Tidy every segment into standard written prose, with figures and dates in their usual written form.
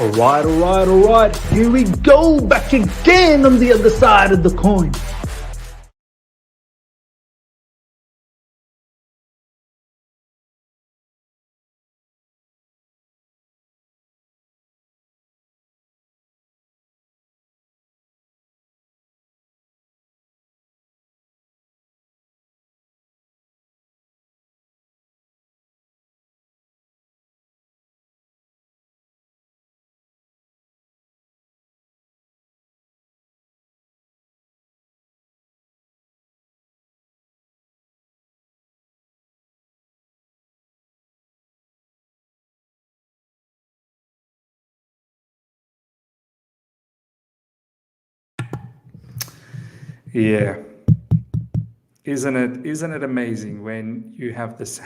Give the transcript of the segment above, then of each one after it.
All right. Here we go, back again on the other side of the coin. Yeah. Isn't it amazing when you have this?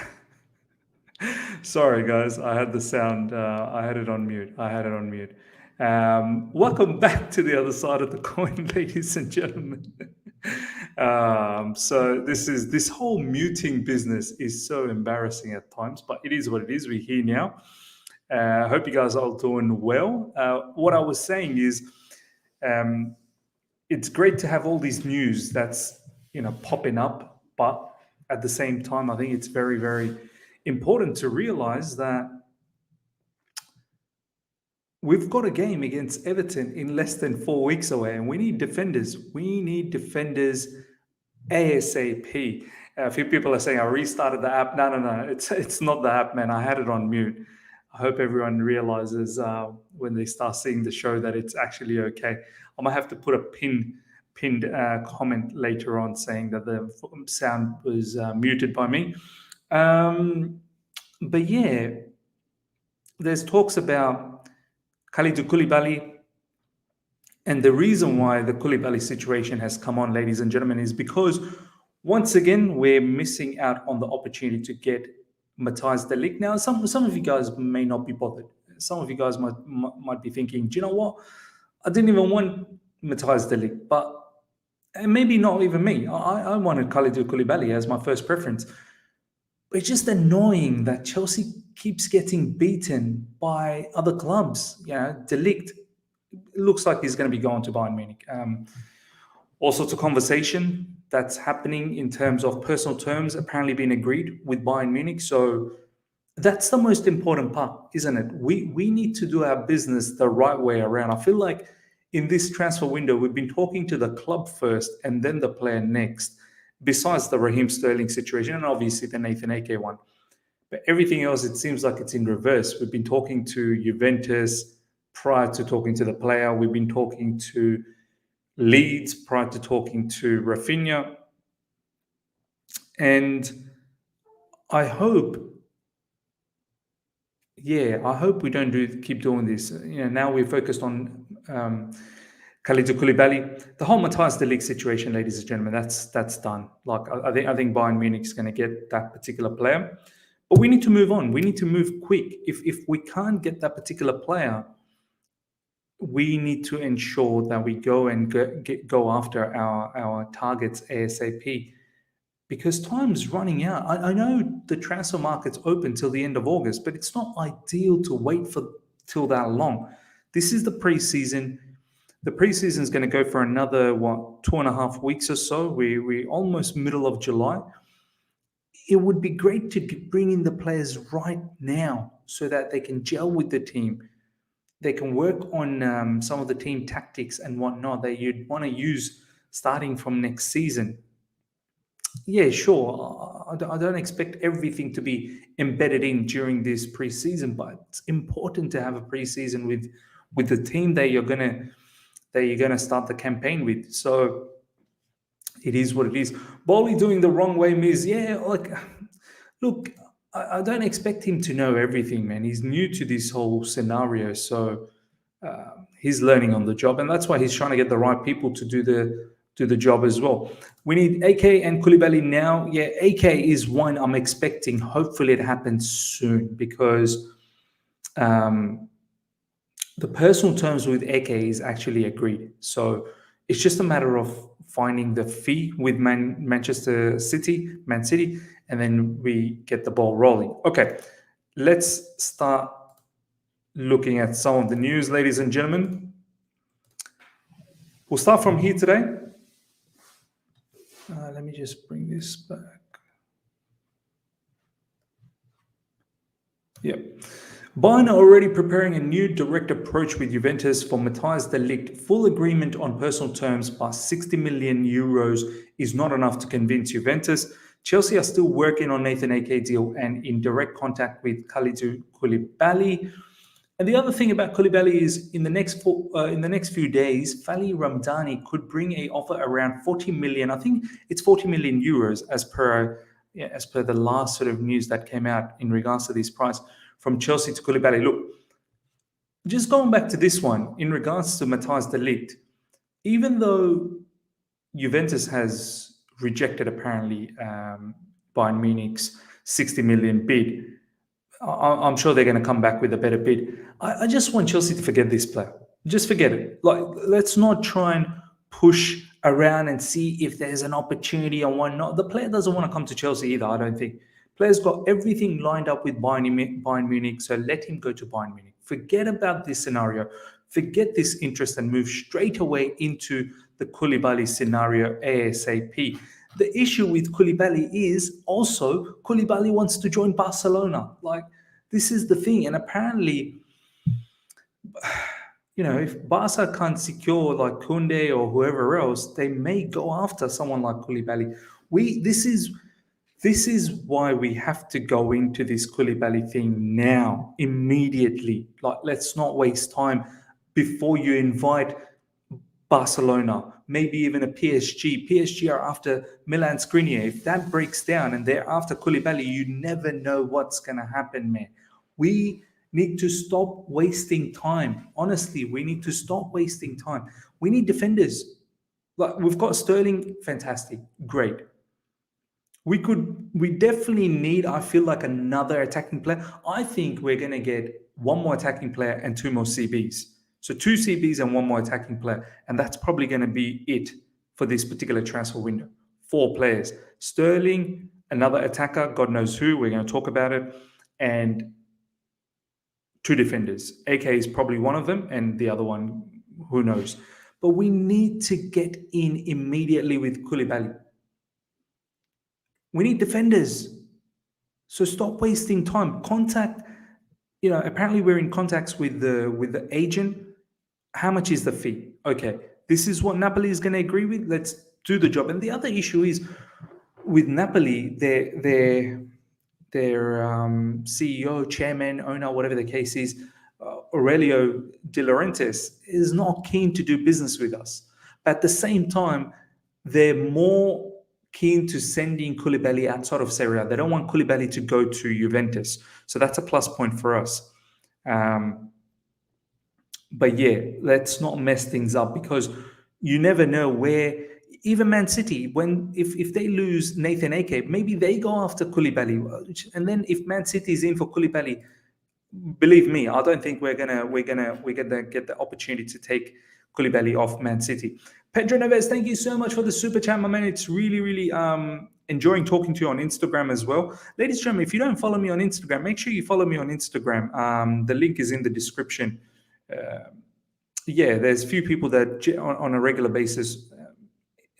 Sorry, guys, I had the sound. I had it on mute. Welcome back to the other side of the coin, ladies and gentlemen. So this whole muting business is so embarrassing at times, but it is what it is. We're here now. I hope you guys are all doing well. What I was saying is, um, it's great to have all these news that's popping up, but at the same time, I think it's very, very important to realize that we've got a game against Everton in less than 4 weeks away, and we need defenders. We need defenders ASAP. A few people are saying I restarted the app. No. It's not the app, man. I had it on mute. I hope everyone realizes when they start seeing the show that it's actually okay. I might have to put a pinned comment later on saying that the sound was muted by me. But yeah, there's talks about Kalidou Koulibaly. And the reason why the Koulibaly situation has come on, ladies and gentlemen, is because once again, we're missing out on the opportunity to get Matthijs de Ligt. Now, some of you guys may not be bothered. Some of you guys might be thinking, do you know what? I didn't even want Matthijs de Ligt, but and maybe not even me. I wanted Kalidou Koulibaly as my first preference. But it's just annoying that Chelsea keeps getting beaten by other clubs. De Ligt looks like he's going to be going to Bayern Munich. All sorts of conversation that's happening in terms of personal terms apparently being agreed with Bayern Munich. So that's the most important part, isn't it? We need to do our business the right way around. I feel like in this transfer window, we've been talking to the club first and then the player next, besides the Raheem Sterling situation and obviously the Nathan Aké one. But everything else, it seems like it's in reverse. We've been talking to Juventus prior to talking to the player. We've been talking to Leeds prior to talking to Rafinha. And I hope we don't keep doing this. Now we're focused on Kalidou Koulibaly. The whole Matthijs de Ligt situation, ladies and gentlemen, that's done. Like I think Bayern Munich is going to get that particular player, but we need to move on. We need to move quick. If we can't get that particular player, we need to ensure that we go and go after our targets ASAP. Because time's running out. I know the transfer market's open till the end of August, but it's not ideal to wait till that long. This is the preseason. The preseason is going to go for another 2.5 weeks or so. We're almost middle of July. It would be great to bring in the players right now so that they can gel with the team. They can work on some of the team tactics and whatnot that you'd want to use starting from next season. Yeah, sure. I don't expect everything to be embedded in during this preseason, but it's important to have a preseason with the team that you're gonna start the campaign with. So it is what it is. Bowley doing the wrong way means, look, I don't expect him to know everything, man. He's new to this whole scenario, so he's learning on the job, and that's why he's trying to get the right people to do the job as well. We need Aké and Koulibaly now. Yeah, Aké is one I'm expecting. Hopefully, it happens soon because the personal terms with Aké is actually agreed. So it's just a matter of finding the fee with Man City, and then we get the ball rolling. Okay, let's start looking at some of the news, ladies and gentlemen. We'll start from here today. Let me just bring this back. Yep. Bayern are already preparing a new direct approach with Juventus for Matthijs de Ligt. Full agreement on personal terms by 60 million euros is not enough to convince Juventus. Chelsea are still working on Nathan Aké deal and in direct contact with Kalidou Koulibaly. And the other thing about Koulibaly is in the next few days, Fali Ramdani could bring a offer around 40 million. I think it's 40 million euros as per the last sort of news that came out in regards to this price from Chelsea to Koulibaly. Look, just going back to this one in regards to Matthijs de Ligt, even though Juventus has rejected apparently Bayern Munich's 60 million bid, I'm sure they're going to come back with a better bid. I just want Chelsea to forget this player. Just forget it. Like, let's not try and push around and see if there's an opportunity or whatnot. The player doesn't want to come to Chelsea either, I don't think. Player's got everything lined up with Bayern Munich, so let him go to Bayern Munich. Forget about this scenario. Forget this interest and move straight away into the Koulibaly scenario ASAP. The issue with Koulibaly is also Koulibaly wants to join Barcelona. Like, this is the thing. And apparently, if Barca can't secure like Koundé or whoever else, they may go after someone like Koulibaly. This is why we have to go into this Koulibaly thing now, immediately. Like, let's not waste time before you invite Barcelona, maybe even a PSG. PSG are after Milan Skriniar. If that breaks down and they're after Koulibaly, you never know what's going to happen, man. We need to stop wasting time. Honestly, we need to stop wasting time. We need defenders. Like, we've got Sterling, fantastic, great. We definitely need, I feel like, another attacking player. I think we're going to get one more attacking player and two more CBs. So 2 CBs and 1 more attacking player. And that's probably going to be it for this particular transfer window. 4 players. Sterling, another attacker, God knows who, we're going to talk about it. And 2 defenders. AK is probably one of them, and the other one, who knows. But we need to get in immediately with Koulibaly. We need defenders. So stop wasting time. Contact, apparently we're in contacts with the agent. How much is the fee? Okay, this is what Napoli is going to agree with. Let's do the job. And the other issue is with Napoli, their CEO, chairman, owner, whatever the case is, Aurelio De Laurentiis, is not keen to do business with us. But at the same time, they're more keen to sending Koulibaly outside of Serie A. They don't want Koulibaly to go to Juventus. So that's a plus point for us. But yeah, let's not mess things up, because you never know where, even Man City, if they lose Nathan Aké, maybe they go after Koulibaly. And then if Man City is in for Koulibaly, believe me, I don't think we're gonna get the opportunity to take Koulibaly off Man City. Pedro Neves, thank you so much for the super chat, my man. It's really, really enjoying talking to you on Instagram as well. Ladies and gentlemen, if you don't follow me on Instagram, make sure you follow me on Instagram. The link is in the description. There's a few people that on a regular basis,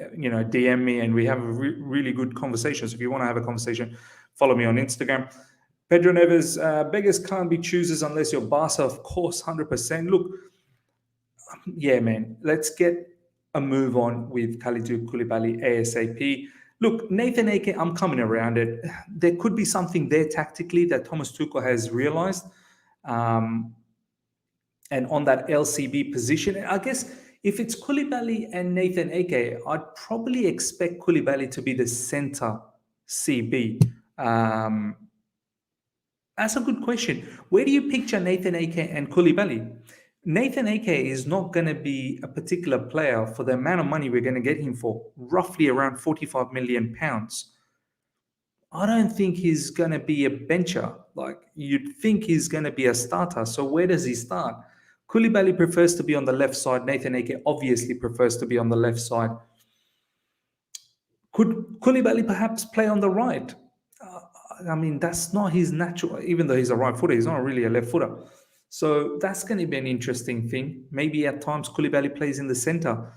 DM me, and we have a really good conversation. So if you want to have a conversation, follow me on Instagram. Pedro Neves, beggars can't be choosers unless you're Barca, of course, 100%. Look, yeah, man, let's get a move on with Kalidou Koulibaly ASAP. Look, Nathan Aké, I'm coming around it. There could be something there tactically that Thomas Tuchel has realized. And on that LCB position, I guess if it's Koulibaly and Nathan Aké, I'd probably expect Koulibaly to be the center CB. That's a good question. Where do you picture Nathan Aké and Koulibaly? Nathan Aké is not going to be a particular player for the amount of money we're going to get him for, roughly around £45 million. I don't think he's going to be a bencher. Like, you'd think he's going to be a starter. So where does he start? Koulibaly prefers to be on the left side. Nathan Aké obviously prefers to be on the left side. Could Koulibaly perhaps play on the right? That's not his natural, even though he's a right footer, he's not really a left footer. So that's going to be an interesting thing. Maybe at times Koulibaly plays in the center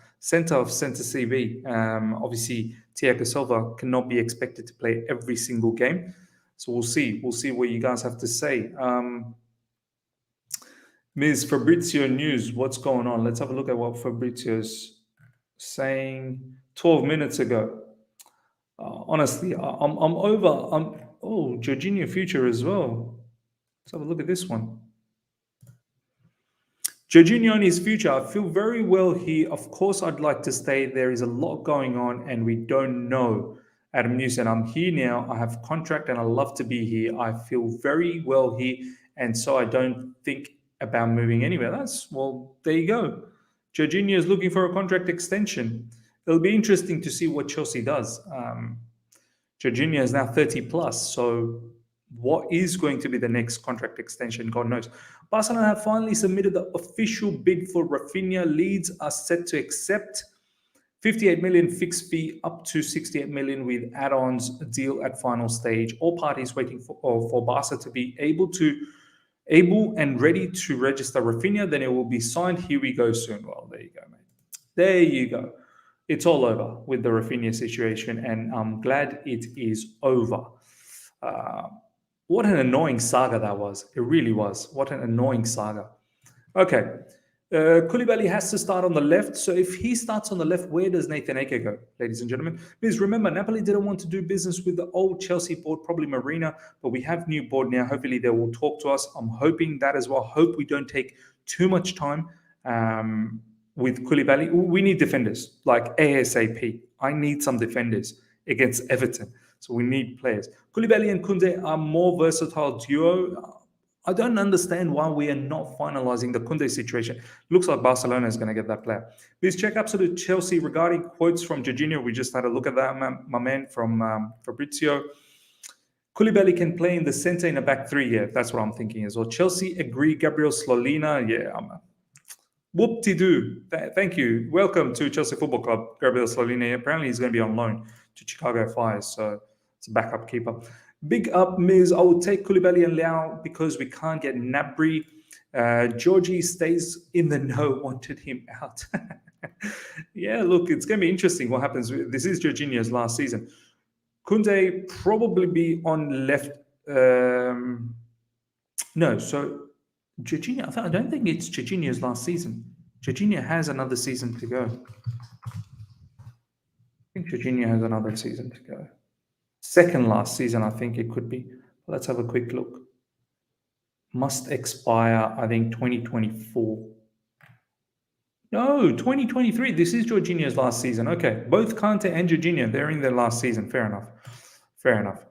of center CV. Obviously, Thiago Silva cannot be expected to play every single game. So we'll see. We'll see what you guys have to say. Ms. Fabrizio News, what's going on? Let's have a look at what Fabrizio's saying 12 minutes ago. Honestly, I'm over. Jorginho future as well. Let's have a look at this one. Jorginho and his future. I feel very well here. Of course, I'd like to stay. There is a lot going on, and we don't know. Adam Newson, I'm here now. I have contract, and I love to be here. I feel very well here, and so I don't think about moving anywhere. There you go. Jorginho is looking for a contract extension. It'll be interesting to see what Chelsea does. Jorginho is now 30 plus, so what is going to be the next contract extension? God knows. Barcelona have finally submitted the official bid for Rafinha. Leeds are set to accept 58 million fixed fee up to 68 million with add-ons deal at final stage. All parties waiting for Barca to be able and ready to register Rafinha. Then it will be signed. Here we go soon. Well, there you go, mate. There you go. It's all over with the Rafinha situation, and I'm glad it is over. What an annoying saga that was. It really was. What an annoying saga. Okay. Koulibaly has to start on the left. So if he starts on the left, where does Nathan Aké go, ladies and gentlemen? Please remember, Napoli didn't want to do business with the old Chelsea board, probably Marina, but we have new board now. Hopefully they will talk to us. I'm hoping that as well. Hope we don't take too much time with Koulibaly. We need defenders, like ASAP. I need some defenders against Everton. So we need players. Koulibaly and Koundé are more versatile duo. I don't understand why we are not finalizing the Koundé situation. Looks like Barcelona is going to get that player. Please check Absolute Chelsea regarding quotes from Jorginho. We just had a look at that, my man, from Fabrizio. Koulibaly can play in the center in a back three. Yeah, that's what I'm thinking as well. Chelsea agree. Gabriel Slolina. Yeah, whoop-de-doo. Thank you. Welcome to Chelsea Football Club, Gabriel Slolina. Apparently, he's going to be on loan to Chicago Fire, so it's a backup keeper. Big up, Miz. I will take Koulibaly and Leao because we can't get Gnabry. Georgie stays in the know, wanted him out. Yeah, look, it's going to be interesting what happens. This is Jorginho's last season. Koundé probably be on left. No, so Jorginho, I don't think it's Jorginho's last season. Jorginho has another season to go. I think Jorginho has another season to go. Second last season, I think it could be. Let's have a quick look. Must expire, I think, 2024. No, 2023. This is Jorginho's last season. Okay, both Kante and Jorginho, they're in their last season. Fair enough. Fair enough.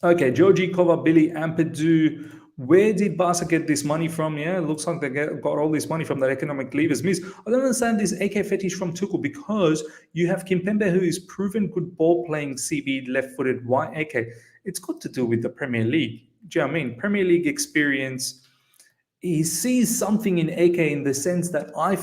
Okay, Georgie, Kova, Billy, Ampadu. Where did Barca get this money from? Yeah, it looks like they got all this money from their economic levers. Miss, I don't understand this AK fetish from Tuchel because you have Kimpembe, who is proven good ball-playing CB, left-footed. Why AK? It's got to do with the Premier League. Do you know what I mean? Premier League experience. He sees something in AK in the sense that I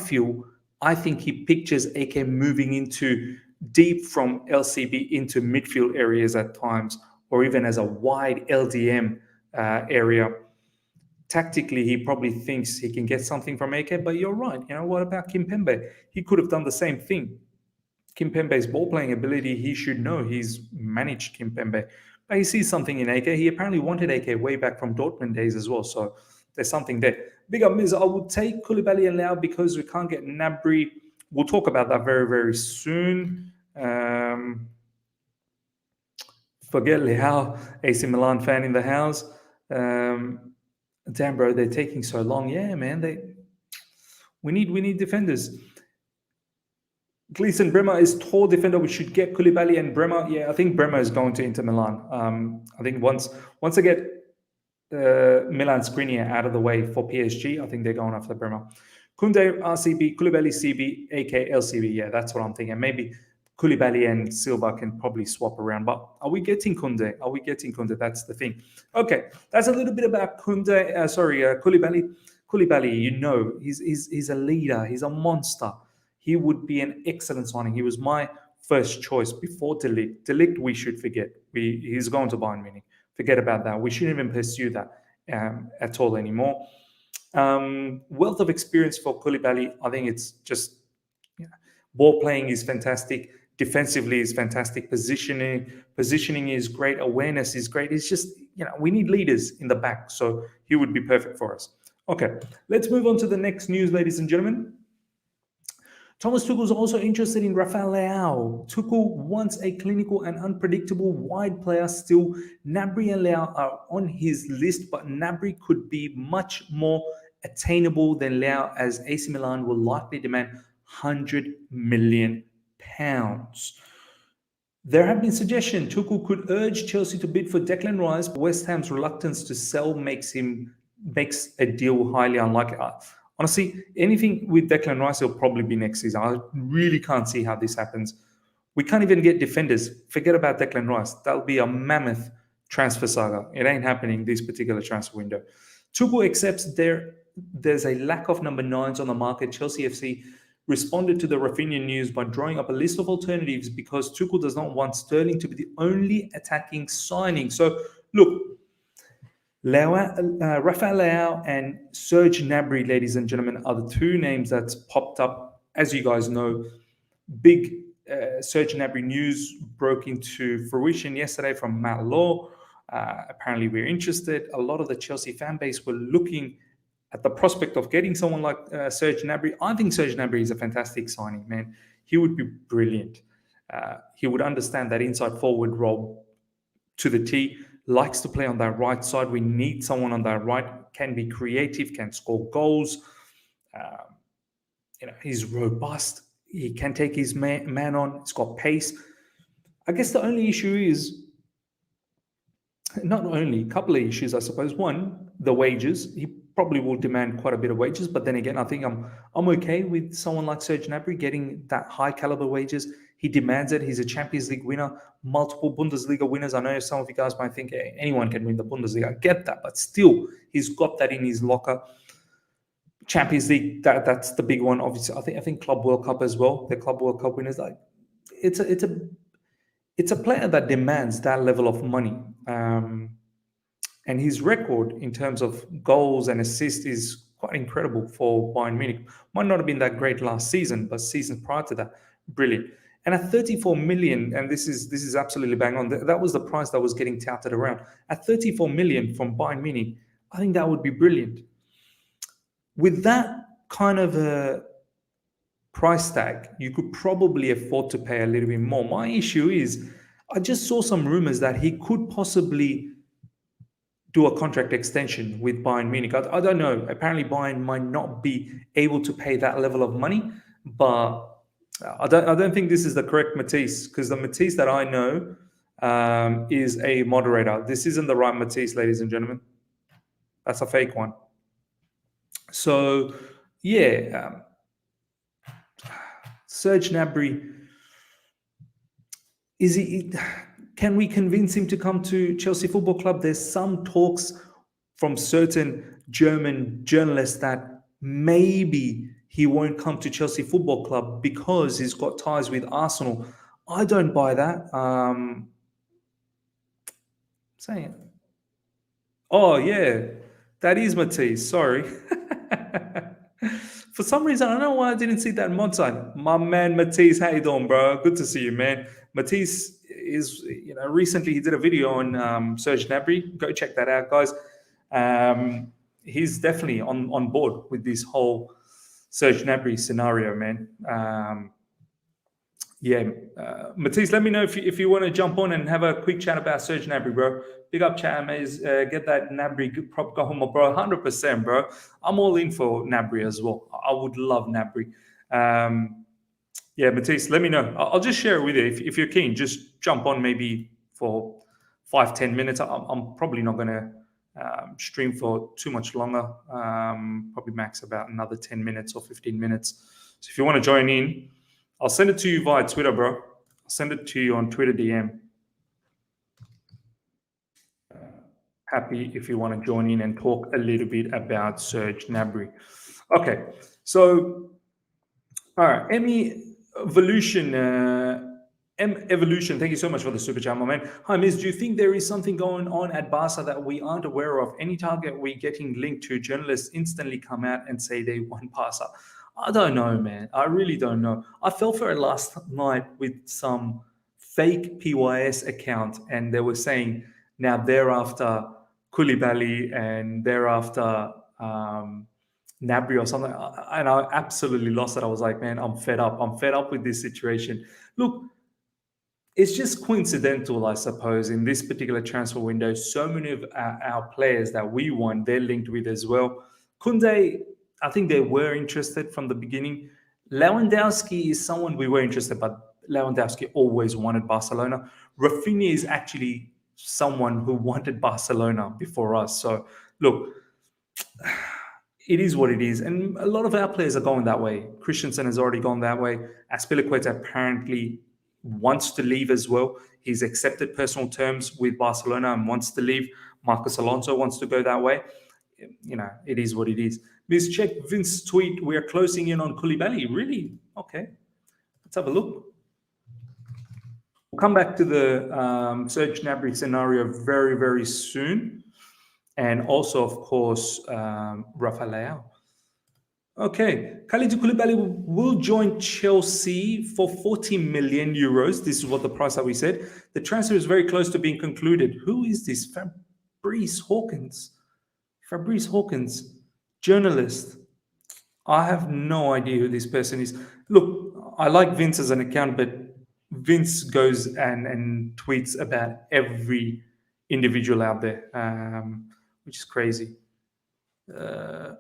think he pictures AK moving into deep from LCB into midfield areas at times, or even as a wide LDM area. Tactically, he probably thinks he can get something from AK, but you're right. You know, what about Kimpembe? He could have done the same thing. Kimpembe's ball-playing ability, he should know. He's managed Kimpembe. But he sees something in AK. He apparently wanted AK way back from Dortmund days as well, so there's something there. Big up, Miz. I would take Koulibaly and Leao because we can't get Gnabry. We'll talk about that very, very soon. Forget Leao, AC Milan fan in the house. Damn, bro, they're taking so long. Yeah, man, we need defenders. Gleason Bremer is tall defender. We should get Koulibaly and Bremer. Yeah, I think Bremer is going to Inter Milan. I think once they get Milan Skriniar out of the way for PSG, I think they're going after Bremer. Koundé, RCB, Koulibaly, CB, AK, LCB. Yeah, that's what I'm thinking. Maybe Koulibaly and Silva can probably swap around. But are we getting Koundé? That's the thing. Okay, that's a little bit about Koundé. Koulibaly. Koulibaly, you know, he's a leader. He's a monster. He would be an excellent signing. He was my first choice before De Ligt. De Ligt, we should forget. He's going to Bayern Munich. Forget about that. We shouldn't even pursue that. at all anymore. Wealth of experience for Koulibaly. I think it's just ball playing is fantastic. Defensively is fantastic. Positioning is great. Awareness is great. It's just, we need leaders in the back. So he would be perfect for us. Okay, let's move on to the next news, ladies and gentlemen. Thomas Tuchel is also interested in Rafael Leao. Tuchel wants a clinical and unpredictable wide player still. Gnabry and Leao are on his list, but Gnabry could be much more attainable than Leao, as AC Milan will likely demand £100 million. There have been suggestions Tuchel could urge Chelsea to bid for Declan Rice, but West Ham's reluctance to sell makes a deal highly unlikely. Honestly, anything with Declan Rice will probably be next season. I really can't see how this happens. We can't even get defenders. Forget about Declan Rice. That'll be a mammoth transfer saga. It ain't happening this particular transfer window. Tuchel accepts there's a lack of number 9s on the market. Chelsea FC responded to the Rafinha news by drawing up a list of alternatives because Tuchel does not want Sterling to be the only attacking signing. So, look, Rafael Leao and Serge Gnabry, ladies and gentlemen, are the two names that's popped up. As you guys know, big Serge Gnabry news broke into fruition yesterday from Matt Law. Apparently, we're interested. A lot of the Chelsea fan base were looking at the prospect of getting someone like Serge Gnabry. I think Serge Gnabry is a fantastic signing, man. He would be brilliant. He would understand that inside forward role to the T. Likes to play on that right side. We need someone on that right, can be creative, can score goals. He's robust. He can take his man on. He's got pace. I guess the only issue is, not only, a couple of issues, I suppose. One, the wages. He probably will demand quite a bit of wages, but then again, I think I'm okay with someone like Serge Gnabry getting that high caliber wages. He demands it. He's a Champions League winner, multiple Bundesliga winners. I know some of you guys might think, hey, anyone can win the Bundesliga. I get that, but still, he's got that in his locker. Champions League, that's the big one. Obviously, I think Club World Cup as well. The Club World Cup winners, it's a player that demands that level of money. And his record in terms of goals and assists is quite incredible for Bayern Munich. Might not have been that great last season, but seasons prior to that, brilliant. And at 34 million, and this is absolutely bang on, that was the price that was getting touted around. At 34 million from Bayern Munich, I think that would be brilliant. With that kind of a price tag, you could probably afford to pay a little bit more. My issue is, I just saw some rumors that he could possibly do a contract extension with Bayern Munich. I don't know. Apparently, Bayern might not be able to pay that level of money, but I don't think this is the correct Matthijs, because the Matthijs that I know is a moderator. This isn't the right Matthijs, ladies and gentlemen. That's a fake one. So, yeah, Serge Gnabry, can we convince him to come to Chelsea Football Club? There's some talks from certain German journalists that maybe he won't come to Chelsea Football Club because he's got ties with Arsenal. I don't buy that. Saying, oh yeah, that is Matthijs. Sorry. For some reason, I don't know why I didn't see that mod sign. My man Matthijs, how you doing, bro? Good to see you, man. Matthijs is, recently he did a video on Serge Gnabry. Go check that out, guys. He's definitely on board with this whole Serge Gnabry scenario, man. Matthijs, let me know if you want to jump on and have a quick chat about Serge Gnabry, bro. Big up, chat, man. Get that Gnabry prop go home, bro. 100%, bro. I'm all in for Gnabry as well. I would love Gnabry. Matthijs, let me know. I'll just share it with you. If you're keen, just jump on maybe for 5-10 minutes. I'm probably not going to stream for too much longer. Probably max about another 10 minutes or 15 minutes. So if you want to join in, I'll send it to you via Twitter, bro. I'll send it to you on Twitter DM. Happy if you want to join in and talk a little bit about Serge Gnabry. Okay, so all right, Emmy Evolution Evolution, thank you so much for the super chat, my man. Hi, Miz. Do you think there is something going on at Barca that we aren't aware of? Any target we getting linked to, journalists instantly come out and say they won Barca. I don't know, man. I really don't know. I fell for it last night with some fake PYS account, and they were saying now thereafter Koulibaly and thereafter Gnabry or something, and I absolutely lost it. I was like, man, I'm fed up. I'm fed up with this situation. Look, it's just coincidental, I suppose, in this particular transfer window. So many of our players that we want, they're linked with as well. Kunde, I think they were interested from the beginning. Lewandowski is someone we were interested, but Lewandowski always wanted Barcelona. Rafinha is actually someone who wanted Barcelona before us. So, look, it is what it is. And a lot of our players are going that way. Christensen has already gone that way. Azpilicueta apparently wants to leave as well. He's accepted personal terms with Barcelona and wants to leave. Marcos Alonso wants to go that way. You know, it is what it is. Miss, check Vince's tweet. We are closing in on Koulibaly. Really? Okay. Let's have a look. We'll come back to the Serge Gnabry scenario very, very soon. And also, of course, Rafael Leao. Okay, Kalidou Koulibaly will join Chelsea for 40 million euros. This is what the price that we said. The transfer is very close to being concluded. Who is this? Fabrice Hawkins. Fabrice Hawkins, journalist. I have no idea who this person is. Look, I like Vince as an account, but Vince goes and tweets about every individual out there, which is crazy.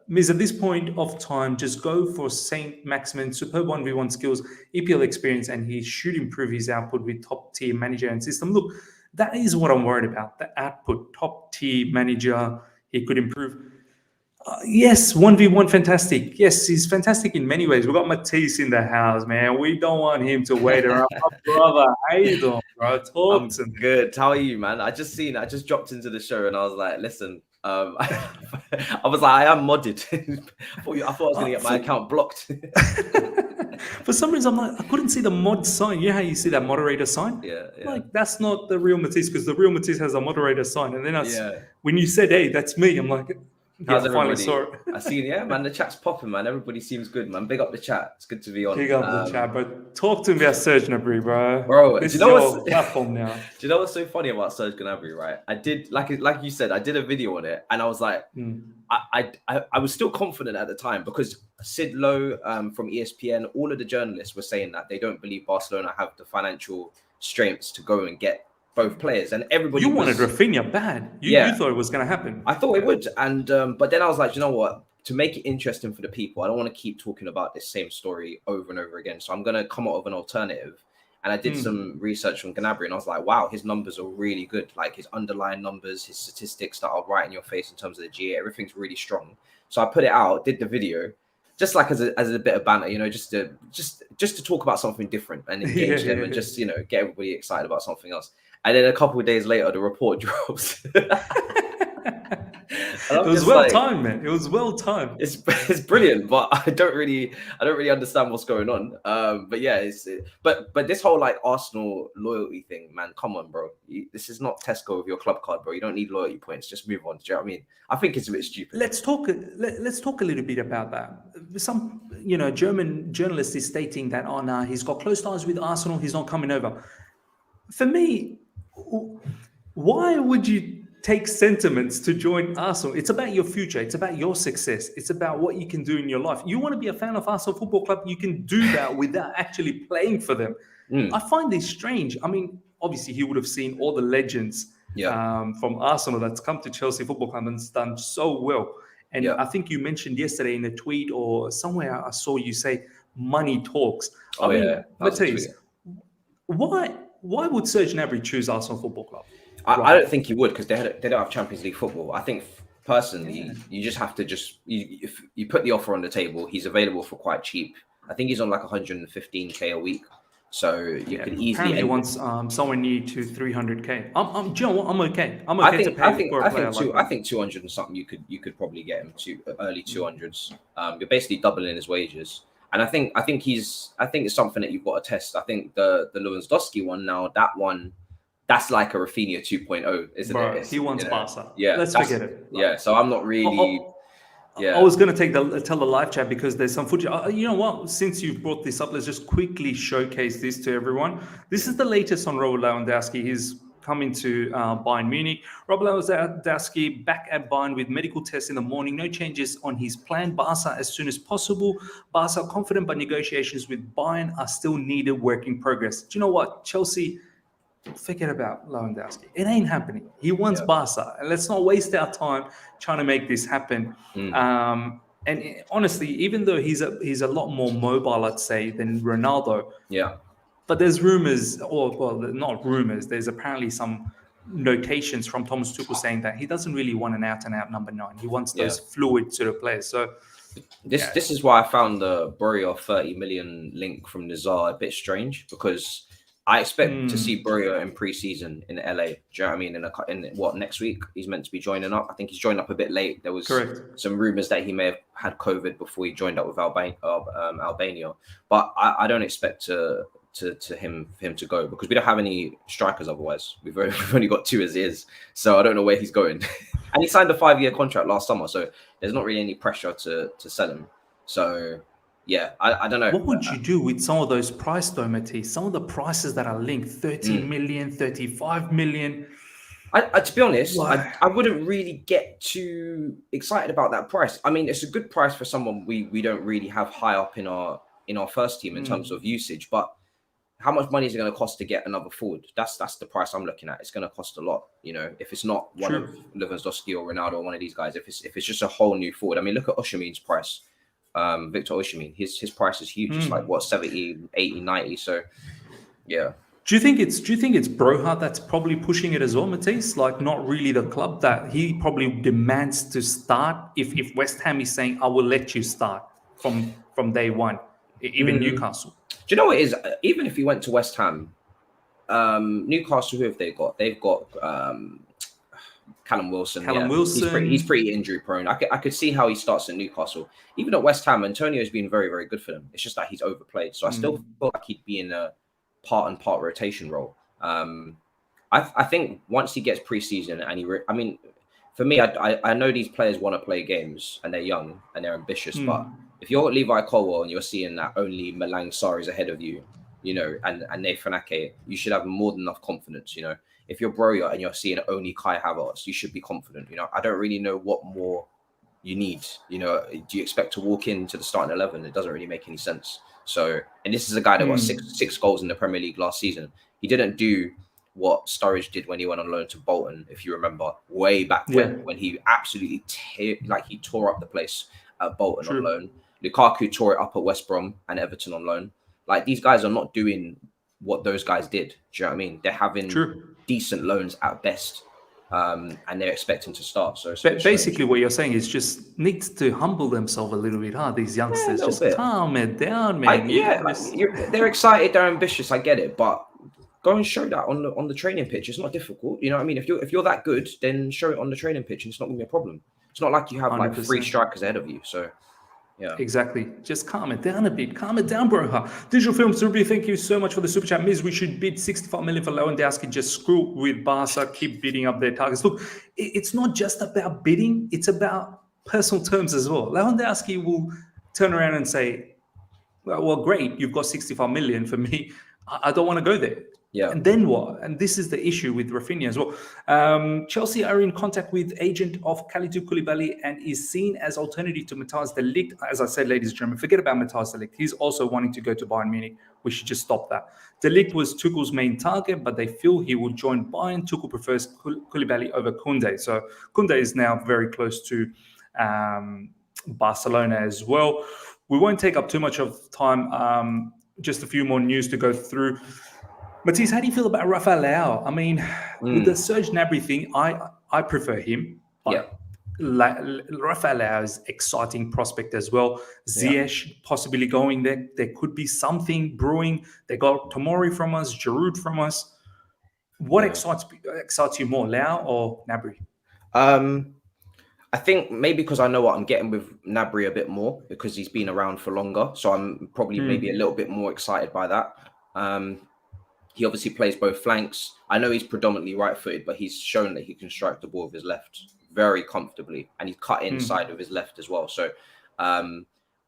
Miz, at this point of time, just go for Saint Maximin, superb 1v1 skills, EPL experience, and he should improve his output with top tier manager and system. Look, that is what I'm worried about. The output, top tier manager, he could improve. Yes, 1v1, fantastic. Yes, he's fantastic in many ways. We've got Matthijs in the house, man. We don't want him to wait around. Brother, how you doing, bro? Talk to me. Good. How are you, man? I just dropped into the show and I was like, listen, I was like, I am modded. I thought I was going to get my account blocked. For some reason, I'm like, I couldn't see the mod sign. You know how you see that moderator sign? Yeah. Like, that's not the real Matthijs, because the real Matthijs has a moderator sign. And then when you said, hey, that's me, I'm like, how's everybody? Saw it. I see, man, the chat's popping, man. Everybody seems good, man. Big up the chat. It's good to be on. Big up the chat, but talk to me about Serge Gnabry, bro. Bro, this is your platform now. Do you know what's so funny about Serge Gnabry, right? I did, like you said, I did a video on it, and I was like, I was still confident at the time because Sid Lowe from ESPN, all of the journalists were saying that they don't believe Barcelona have the financial strengths to go and get both players, and everybody. You wanted Rafinha bad. You thought it was going to happen. I thought it would, and but then I was like, you know what? To make it interesting for the people, I don't want to keep talking about this same story over and over again. So I'm going to come up with an alternative. And I did some research on Gnabry, and I was like, wow, his numbers are really good. Like his underlying numbers, his statistics that are right in your face in terms of the GA, everything's really strong. So I put it out, did the video, just like as a bit of banter, you know, just to talk about something different and engage them and just, you know, get everybody excited about something else. And then a couple of days later, the report drops. It was well timed, man. It was well timed. It's brilliant, but I don't really understand what's going on. But yeah, but this whole like Arsenal loyalty thing, man. Come on, bro. This is not Tesco with your club card, bro. You don't need loyalty points. Just move on. Do you know what I mean? I think it's a bit stupid. Let's talk a little bit about that. Some, you know, German journalist is stating that he's got close ties with Arsenal. He's not coming over. For me, why would you take sentiments to join Arsenal? It's about your future. It's about your success. It's about what you can do in your life. You want to be a fan of Arsenal Football Club, you can do that without actually playing for them. I find this strange. I mean, obviously he would have seen all the legends from Arsenal that's come to Chelsea Football Club and done so well. And I think you mentioned yesterday in a tweet or somewhere I saw you say money talks. I mean, Matthijs, why would Serge Gnabry choose Arsenal Football Club? I don't think he would, because they don't have Champions League football. I think personally, you just have to if you put the offer on the table, he's available for quite cheap. I think he's on like 115k a week, so you could easily. Apparently, he wants somewhere near to 300k. Do you know what? I'm okay. I think 200 and something. You could probably get him to early 200s. You're basically doubling his wages. And I think it's something that you've got to test. I think the Lewandowski one now, that's like a Rafinha 2.0, isn't Bro, it? he wants Barca. Yeah, Let's forget it. Yeah, so I'm not really. Yeah, I was going to tell the live chat because there's some footage. You know what? Since you've brought this up, let's just quickly showcase this to everyone. This is the latest on Robert Lewandowski. He's coming to Bayern Munich. Robert Lewandowski back at Bayern with medical tests in the morning. No changes on his plan. Barca as soon as possible. Barca confident, but negotiations with Bayern are still needed. Work in progress. Do you know what? Chelsea, forget about Lewandowski. It ain't happening. He wants Barca. And let's not waste our time trying to make this happen. And honestly, even though he's a lot more mobile, I'd say, than Ronaldo. Yeah. But there's rumors, not rumors. There's apparently some notations from Thomas Tuchel saying that he doesn't really want an out-and-out number 9. He wants those fluid sort of players. So this is why I found the Borja 30 million link from Nazar a bit strange, because I expect to see Borja in pre-season in LA. Do you know what I mean? In what, next week he's meant to be joining up. I think he's joined up a bit late. There was some rumors that he may have had COVID before he joined up with Albania. But I don't expect him to go, because we don't have any strikers otherwise. We've only got 2 as is, so I don't know where he's going. And he signed a 5-year contract last summer, so there's not really any pressure to sell him. So yeah, I don't know. What would you do with some of those price though, Matthijs? Some of the prices that are linked, 30 million, 35 million. To be honest, I wouldn't really get too excited about that price. I mean, it's a good price for someone we don't really have high up in our first team in terms of usage, but how much money is it going to cost to get another forward? That's the price I'm looking at. It's going to cost a lot, you know, if it's not one of Lewandowski or Ronaldo or one of these guys. If it's just a whole new forward. I mean, look at Osimhen's price. Victor Osimhen, his price is huge. It's like what, 70, 80, 90. So yeah. Do you think it's Broha that's probably pushing it as well, Matthijs? Like, not really the club, that he probably demands to start. If West Ham is saying, I will let you start from day one, even Newcastle. Do you know what it is? Even if he went to West Ham, Newcastle, who have they got? They've got Callum Wilson. Wilson. He's pretty injury prone. I could see how he starts at Newcastle. Even at West Ham, Antonio's been very, very good for them. It's just that he's overplayed. So I still feel like he'd be in a part and part rotation role. I think once he gets preseason and for me, I know these players want to play games and they're young and they're ambitious, but if you're Levi Colwell and you're seeing that only Malang Sarr is ahead of you, you know, and Nathan Aké, you should have more than enough confidence, you know. If you're Broja and you're seeing only Kai Havertz, you should be confident. You know, I don't really know what more you need. You know, do you expect to walk into the starting 11? It doesn't really make any sense. So, and this is a guy that got six goals in the Premier League last season. He didn't do what Sturridge did when he went on loan to Bolton, if you remember, way back when he absolutely he tore up the place at Bolton on loan. Lukaku tore it up at West Brom and Everton on loan. Like, these guys are not doing what those guys did. Do you know what I mean? They're having decent loans at best, and they're expecting to start. So basically, what you're saying is just needs to humble themselves a little bit, huh? These youngsters, just calm it down, man. They're excited, they're ambitious. I get it, but go and show that on the training pitch. It's not difficult. You know what I mean? If you're that good, then show it on the training pitch, and it's not going to be a problem. It's not like you have 100%. Like 3 strikers ahead of you. So. Yeah, exactly. Just calm it down a bit. Calm it down, bro. Digital Films, Ruby, thank you so much for the super chat. Miz, we should bid 65 million for Lewandowski. Just screw with Barca. Keep bidding up their targets. Look, it's not just about bidding. It's about personal terms as well. Lewandowski will turn around and say, well, great. You've got 65 million for me. I don't want to go there. Yeah. And then what? And this is the issue with Rafinha as well. Chelsea are in contact with agent of Kalidou Koulibaly and is seen as alternative to Matthijs de Ligt. As I said, ladies and gentlemen, forget about Matthijs de Ligt. He's also wanting to go to Bayern Munich. We should just stop that. De Ligt was Tuchel's main target, but they feel he will join Bayern. Tuchel prefers Koulibaly over Koundé. So Koundé is now very close to Barcelona as well. We won't take up too much of time. Just a few more news to go through. Matthijs, how do you feel about Rafael Leao? I mean, with the Serge Gnabry thing, I prefer him. But Rafael Leao is exciting prospect as well. Ziyech possibly going there. There could be something brewing. They got Tomori from us, Giroud from us. What excites you more, Leao or Gnabry? I think maybe because I know what I'm getting with Gnabry a bit more because he's been around for longer. So I'm probably maybe a little bit more excited by that. He obviously plays both flanks. I know he's predominantly right-footed, but he's shown that he can strike the ball with his left very comfortably. And he's cut inside with his left as well. So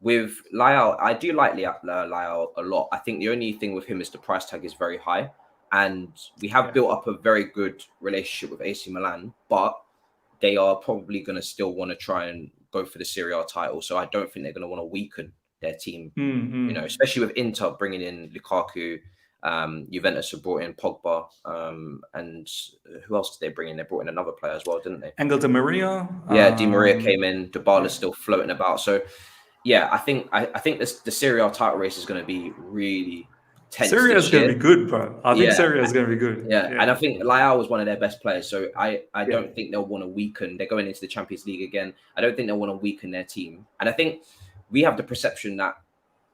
with Leao, I do like Leao a lot. I think the only thing with him is the price tag is very high. And we have built up a very good relationship with AC Milan, but they are probably going to still want to try and go for the Serie A title. So I don't think they're going to want to weaken their team, you know, especially with Inter bringing in Lukaku. Juventus have brought in Pogba, and who else did they bring in? They brought in another player as well, didn't they? Angel Di Maria. Yeah, Di Maria came in. Dybala's still floating about. So yeah, I think the Serie A title race is going to be really tense. Serie A is going to be good, bro. I think Serie A is going to be good. Yeah, and I think Leao was one of their best players. So I don't think they'll want to weaken. They're going into the Champions League again. I don't think they'll want to weaken their team. And I think we have the perception that,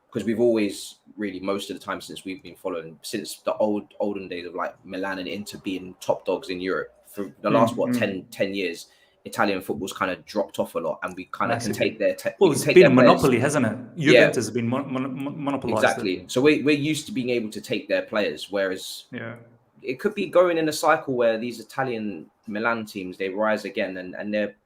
because we've always really, most of the time since we've been following, since the olden days of like Milan and Inter being top dogs in Europe, for the last, 10 years, Italian football's kind of dropped off a lot, and we kind of can take their... it's been a monopoly, hasn't it? Juventus has been monopolized. Exactly. So we're used to being able to take their players, whereas it could be going in a cycle where these Italian Milan teams, they rise again, and they're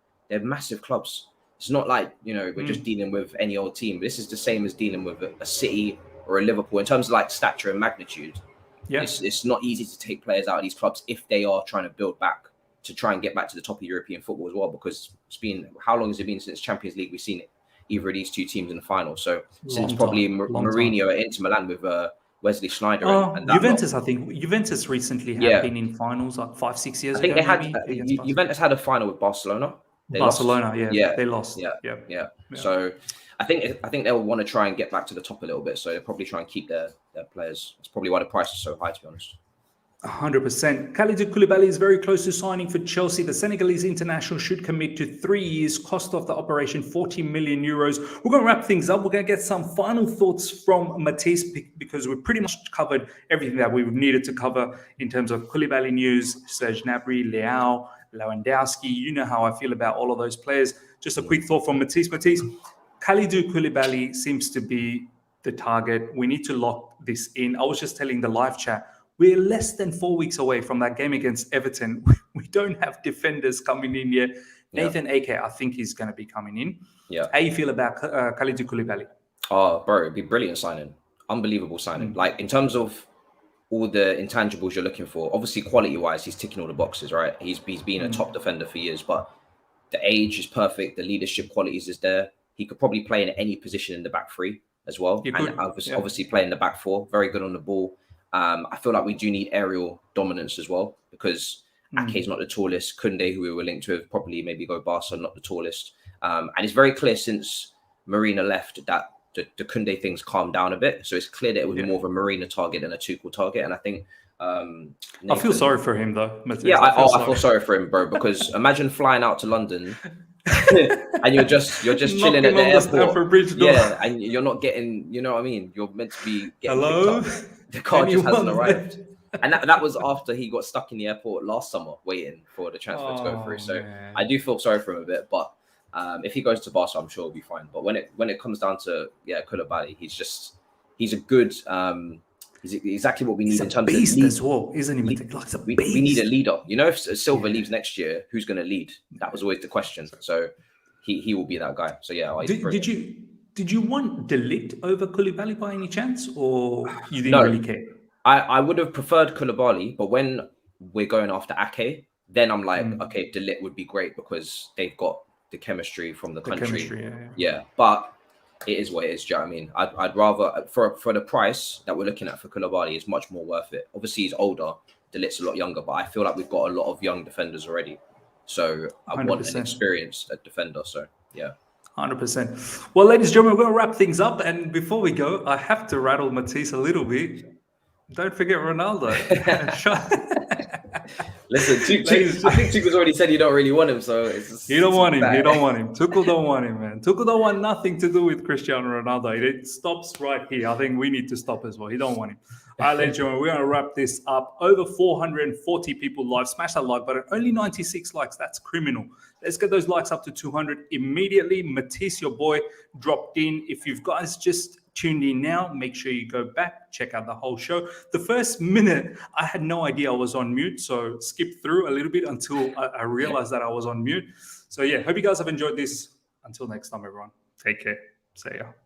massive clubs. It's not like, you know, we're just dealing with any old team. This is the same as dealing with a City or a Liverpool in terms of like stature and magnitude. Yeah, it's not easy to take players out of these clubs if they are trying to build back to try and get back to the top of European football as well. Because it's been, how long has it been since Champions League we've seen either of these two teams in the final? So since probably Mourinho at Inter Milan with Wesley Sneijder. And Juventus, I think Juventus recently have been in finals like 5-6 years ago. I think they had Juventus had a final with Barcelona. They lost. They lost. Yeah. So I think they'll want to try and get back to the top a little bit. So they'll probably try and keep their players. That's probably why the price is so high, to be honest. 100%. Kalidou Koulibaly is very close to signing for Chelsea. The Senegalese international should commit to 3 years. Cost of the operation, 40 million euros. We're going to wrap things up. We're going to get some final thoughts from Matthijs, because we've pretty much covered everything that we needed to cover in terms of Koulibaly news, Serge Gnabry, Leao, Lewandowski. You know how I feel about all of those players. Just a quick thought from Matthijs. Matthijs, Kalidou Koulibaly seems to be the target. We need to lock this in. I was just telling the live chat, we're less than 4 weeks away from that game against Everton. We don't have defenders coming in yet. Nathan Aké, I think he's going to be coming in. Yeah. How you feel about Kalidou Koulibaly? Oh, bro, it'd be brilliant signing. Unbelievable signing. Like, in terms of all the intangibles you're looking for, obviously quality-wise, he's ticking all the boxes, right? He's been a top defender for years, but the age is perfect. The leadership qualities is there. He could probably play in any position in the back three as well. And obviously play in the back four. Very good on the ball. I feel like we do need aerial dominance as well, because Ake's not the tallest. Koundé, who we were linked with, probably maybe go Barca, not the tallest. And it's very clear since Marina left that the Koundé things calmed down a bit. So it's clear that it was more of a Marina target than a Tuchel target. And I think... I feel sorry for him, though. Matthijs. Yeah, I feel sorry for him, bro, because imagine flying out to London and you're just chilling at the airport. Yeah, and you're not getting, you know what I mean? You're meant to be getting picked up. The car just hasn't arrived. And that was after he got stuck in the airport last summer waiting for the transfer to go through. So I do feel sorry for him a bit, but if he goes to Barca, I'm sure he'll be fine. But when it comes down to Koulibaly, he's a good he's exactly what we need in terms of beast as well, isn't he? We need a leader. You know, if Silva leaves next year, who's going to lead? That was always the question. So he will be that guy. So yeah, Did you want De Ligt over Koulibaly by any chance, or you didn't really care? I would have preferred Koulibaly, but when we're going after Ake, then I'm like, okay, De Ligt would be great because they've got the chemistry from the country. Yeah, but it is what it is. Do you know what I mean? I'd rather, for the price that we're looking at for Koulibaly, is much more worth it. Obviously, he's older. De Ligt's a lot younger, but I feel like we've got a lot of young defenders already. So I 100%. Want an experienced defender. So yeah. 100%. Well, ladies and gentlemen, we're going to wrap things up. And before we go, I have to rattle Matthijs a little bit. Don't forget Ronaldo. Listen, I think Tuchel's already said you don't really want him, so it's just, you don't want him. You don't want him. Tuchel don't want him, man. Tuchel don't want nothing to do with Cristiano Ronaldo. It stops right here. I think we need to stop as well. He don't want him. All right, ladies and gentlemen, we're going to wrap this up. Over 440 people live. Smash that like button. Only 96 likes. That's criminal. Let's get those likes up to 200 immediately. Matthijs, your boy, dropped in. If you guys just tuned in now, make sure you go back, check out the whole show. The first minute, I had no idea I was on mute, so skip through a little bit until I realized that I was on mute. So yeah, hope you guys have enjoyed this. Until next time, everyone. Take care. See ya.